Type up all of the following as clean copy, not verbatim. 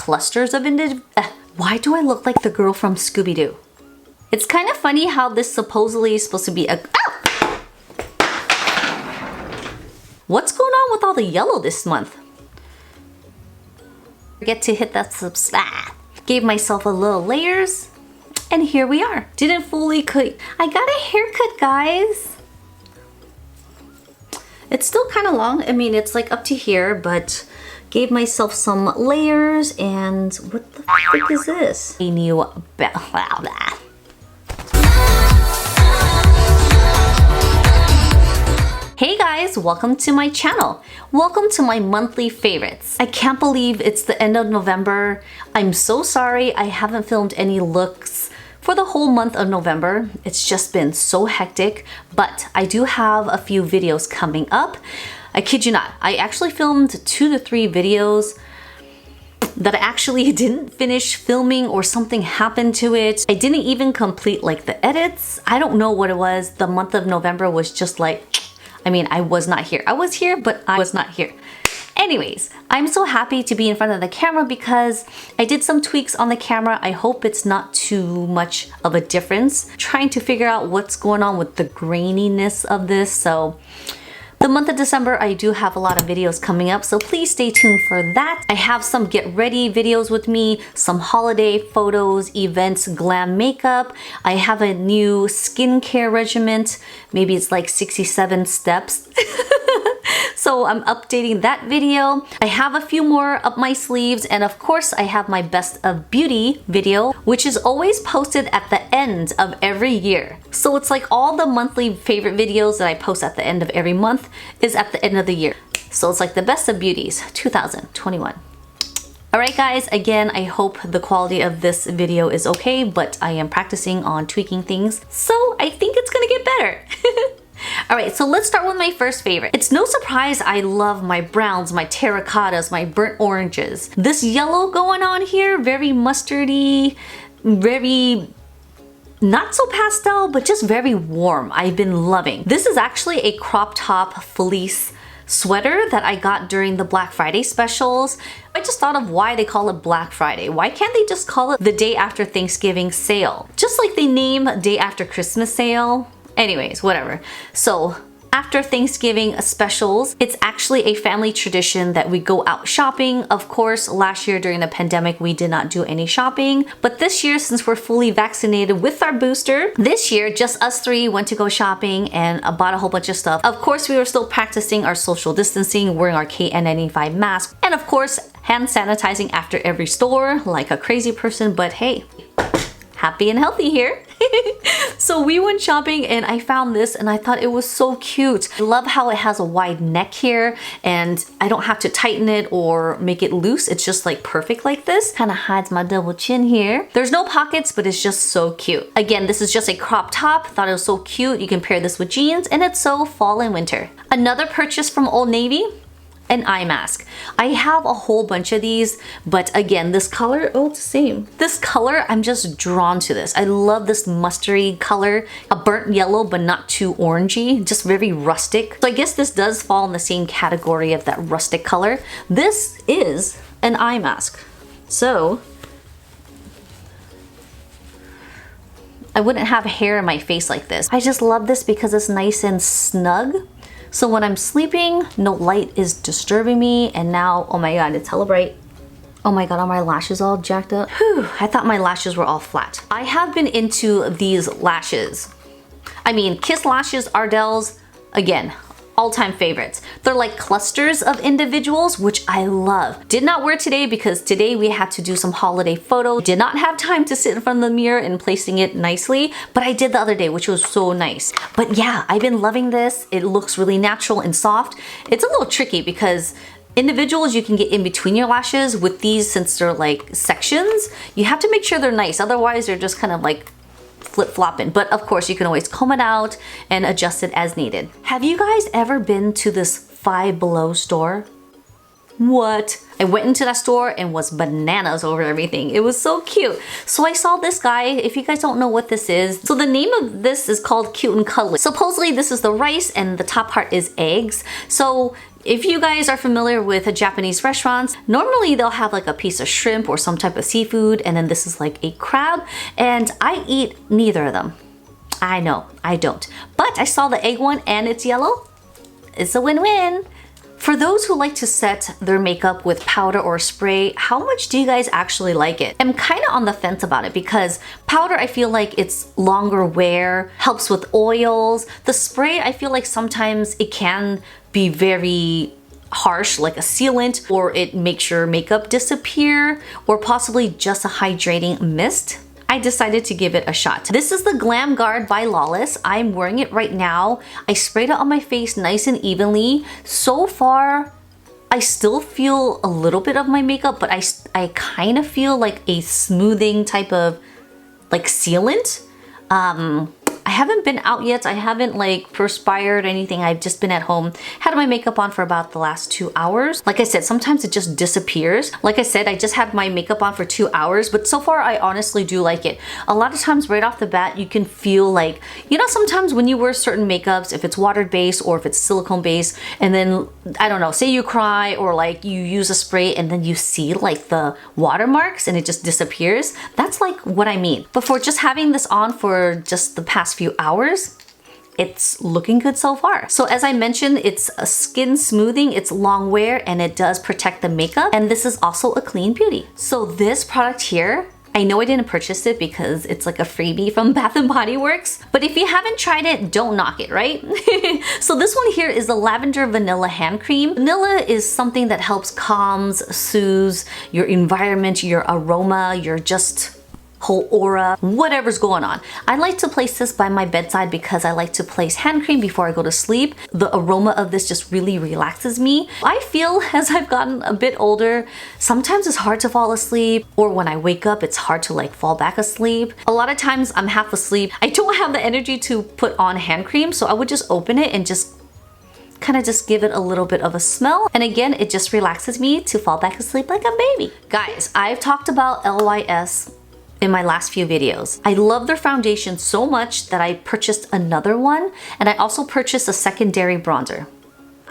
clusters of why do I look like the girl from Scooby-Doo? It's kind of funny how this supposedly is supposed to be a... What's going on with all the yellow this month? Forget to hit that subscribe. Gave myself a little layers, and here we are. Didn't fully cut. I got a haircut, guys. It's still kind of long. I mean, it's like up to here, but gave myself some layers. And what the frick is this? A new Hey guys, welcome to my channel. Welcome to my monthly favorites. I can't believe it's the end of November. I'm so sorry I haven't filmed any looks for the whole month of November. It's just been so hectic, but I do have a few videos coming up. I kid you not, I actually filmed 2 to 3 videos that I actually didn't finish filming or something happened to it. I didn't even complete like the edits. I don't know what it was. The month of November was just like, I mean, I was not here. I was here, but I was not here. Anyways, I'm so happy to be in front of the camera because I did some tweaks on the camera. I hope it's not too much of a difference. Trying to figure out what's going on with the graininess of this. So the month of December, I do have a lot of videos coming up, so please stay tuned for that. I have some get ready videos with me, some holiday photos, events, glam makeup. I have a new skincare regimen. Maybe it's like 67 steps. So I'm updating that video. I have a few more up my sleeves, and of course I have my best of beauty video, which is always posted at the end of every year. So it's like all the monthly favorite videos that I post at the end of every month is at the end of the year. So it's like the best of beauties 2021. Alright guys, again, I hope the quality of this video is okay, but I am practicing on tweaking things, so I think it's gonna get better. Alright, so let's start with my first favorite. It's no surprise I love my browns, my terracottas, my burnt oranges. This yellow going on here, very mustardy, very not so pastel, but just very warm. I've been loving. This is actually a crop top fleece sweater that I got during the Black Friday specials. I just thought of why they call it Black Friday. Why can't they just call it the day after Thanksgiving sale? Just like they name day after Christmas sale. Anyways, whatever. So after Thanksgiving specials, it's actually a family tradition that we go out shopping. Of course, last year during the pandemic, we did not do any shopping. But this year, since we're fully vaccinated with our booster, this year, just us 3 went to go shopping and bought a whole bunch of stuff. Of course, we were still practicing our social distancing, wearing our KN95 mask, and of course, hand sanitizing after every store like a crazy person, but hey, happy and healthy here. So we went shopping and I found this and I thought it was so cute. I love how it has a wide neck here and I don't have to tighten it or make it loose. It's just like perfect like this. Kind of hides my double chin here. There's no pockets, but it's just so cute. Again, this is just a crop top. Thought it was so cute. You can pair this with jeans and it's so fall and winter. Another purchase from Old Navy, an eye mask. I have a whole bunch of these, but again, this color, oh, it's the same. This color, I'm just drawn to this. I love this mustardy color, a burnt yellow, but not too orangey, just very rustic. So I guess this does fall in the same category of that rustic color. This is an eye mask. So I wouldn't have hair in my face like this. I just love this because it's nice and snug. So when I'm sleeping, no light is disturbing me. And now, oh my God, it's hella bright. Oh my God, are my lashes all jacked up? Whew, I thought my lashes were all flat. I have been into these lashes. I mean, Kiss Lashes, Ardell's, again, all-time favorites. They're like clusters of individuals, which I love. Did not wear today because today we had to do some holiday photo. Did not have time to sit in front of the mirror and placing it nicely, but I did the other day, which was so nice. But yeah, I've been loving this. It looks really natural and soft. It's a little tricky because individuals you can get in between your lashes. With these, since they're like sections, you have to make sure they're nice. Otherwise, they're just kind of like flip-flopping, but of course you can always comb it out and adjust it as needed. Have you guys ever been to this Five Below store? What? I went into that store and was bananas over everything. It was so cute. So I saw this guy. If you guys don't know what this is, so the name of this is called Cute and Cuddly. Supposedly this is the rice and the top part is eggs. So If you guys are familiar with Japanese restaurants, normally they'll have like a piece of shrimp or some type of seafood, and then this is like a crab, and I eat neither of them. I know, I don't. But I saw the egg one and it's yellow. It's a win-win. For those who like to set their makeup with powder or spray, how much do you guys actually like it? I'm kind of on the fence about it because powder, I feel like it's longer wear, helps with oils. The spray, I feel like sometimes it can be very harsh, like a sealant, or it makes your makeup disappear, or possibly just a hydrating mist. I decided to give it a shot. This is the Glam Guard by Lawless. I'm wearing it right now. I sprayed it on my face nice and evenly. So far, I still feel a little bit of my makeup, but I kind of feel like a smoothing type of like sealant. I haven't been out yet. I haven't like perspired or anything. I've just been at home. Had my makeup on for about the last 2 hours. Like I said, sometimes it just disappears. Like I said, I just had my makeup on for 2 hours, but so far I honestly do like it. A lot of times right off the bat, you can feel like, you know, sometimes when you wear certain makeups, if it's water based or if it's silicone based, and then, I don't know, say you cry or like you use a spray and then you see like the watermarks and it just disappears. That's like what I mean. But for just having this on for just the past few hours, it's looking good so far. So as I mentioned, it's a skin smoothing, it's long wear, and it does protect the makeup. And this is also a clean beauty. So this product here, I know I didn't purchase it because it's like a freebie from Bath & Body Works, but if you haven't tried it, don't knock it, right? So this one here is the Lavender Vanilla Hand Cream. Vanilla is something that helps calms, soothes your environment, your aroma, your just whole aura, whatever's going on. I like to place this by my bedside because I like to place hand cream before I go to sleep. The aroma of this just really relaxes me. I feel as I've gotten a bit older, sometimes it's hard to fall asleep, or when I wake up, it's hard to like fall back asleep. A lot of times I'm half asleep. I don't have the energy to put on hand cream, so I would just open it and just kind of just give it a little bit of a smell. And again, it just relaxes me to fall back asleep like a baby. Guys, I've talked about LYS in my last few videos. I love their foundation so much that I purchased another one, and I also purchased a secondary bronzer.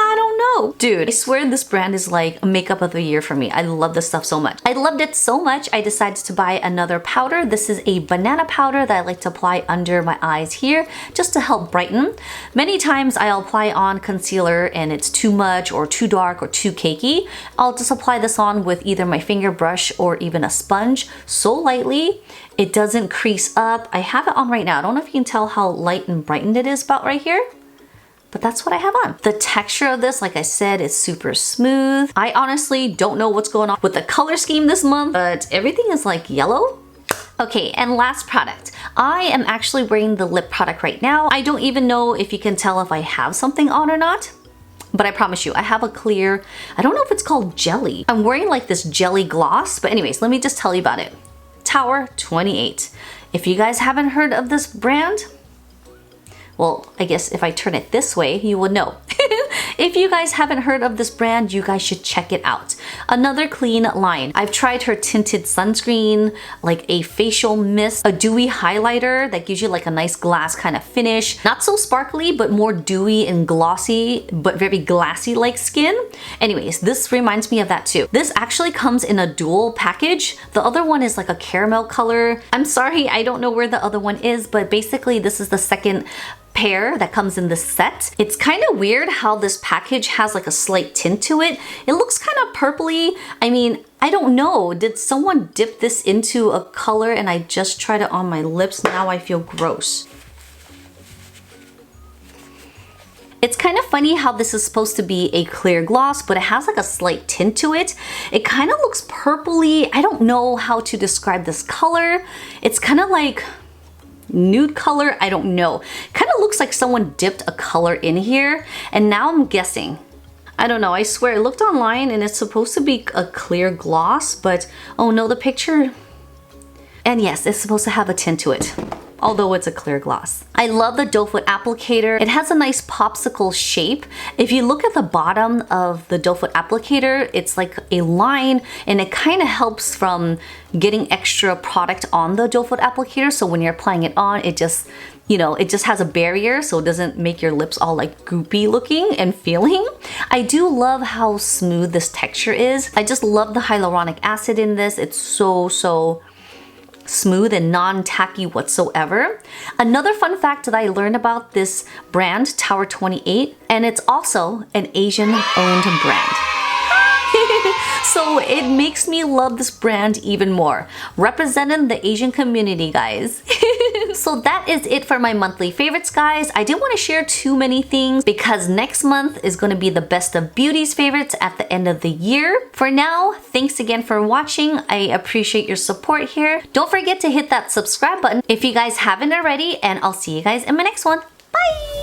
I don't know. Dude, I swear this brand is like a makeup of the year for me. I love this stuff so much. I loved it so much, I decided to buy another powder. This is a banana powder that I like to apply under my eyes here just to help brighten. Many times I'll apply on concealer and it's too much or too dark or too cakey. I'll just apply this on with either my finger brush or even a sponge so lightly. It doesn't crease up. I have it on right now. I don't know if you can tell how light and brightened it is about right here, but that's what I have on. The texture of this, like I said, is super smooth. I honestly don't know what's going on with the color scheme this month, but everything is like yellow. Okay, and last product. I am actually wearing the lip product right now. I don't even know if you can tell if I have something on or not, but I promise you, I have a clear, I don't know if it's called jelly. I'm wearing like this jelly gloss, but anyways, let me just tell you about it. Tower 28. If you guys haven't heard of this brand, well, I guess if I turn it this way, you would know. If you guys haven't heard of this brand, you guys should check it out. Another clean line. I've tried her tinted sunscreen, like a facial mist, a dewy highlighter that gives you like a nice glass kind of finish. Not so sparkly, but more dewy and glossy, but very glassy like skin. Anyways, this reminds me of that too. This actually comes in a dual package. The other one is like a caramel color. I'm sorry, I don't know where the other one is, but basically this is the second pair that comes in this set. It's kind of weird how this package has like a slight tint to it. It looks kind of purpley. I mean, I don't know. Did someone dip this into a color and I just tried it on my lips? Now I feel gross. It's kind of funny how this is supposed to be a clear gloss, but it has like a slight tint to it. It kind of looks purpley. I don't know how to describe this color. It's kind of like nude color, I don't know. Kind of looks like someone dipped a color in here, and now I'm guessing. I don't know, I swear, I looked online and it's supposed to be a clear gloss, but oh no, the picture, and yes, it's supposed to have a tint to it. although it's a clear gloss. I love the doe foot applicator. It has a nice popsicle shape. If you look at the bottom of the doe foot applicator, it's like a line, and it kind of helps from getting extra product on the doe foot applicator. So when you're applying it on, it just, you know, it just has a barrier so it doesn't make your lips all like goopy looking and feeling. I do love how smooth this texture is. I just love the hyaluronic acid in this. It's so smooth and non-tacky whatsoever. Another fun fact that I learned about this brand, Tower 28, and it's also an Asian-owned brand. So it makes me love this brand even more. Representing the Asian community, guys. So that is it for my monthly favorites, guys. I didn't want to share too many things because next month is going to be the best of beauty's favorites at the end of the year. For now, thanks again for watching. I appreciate your support here. Don't forget to hit that subscribe button if you guys haven't already, and I'll see you guys in my next one. Bye!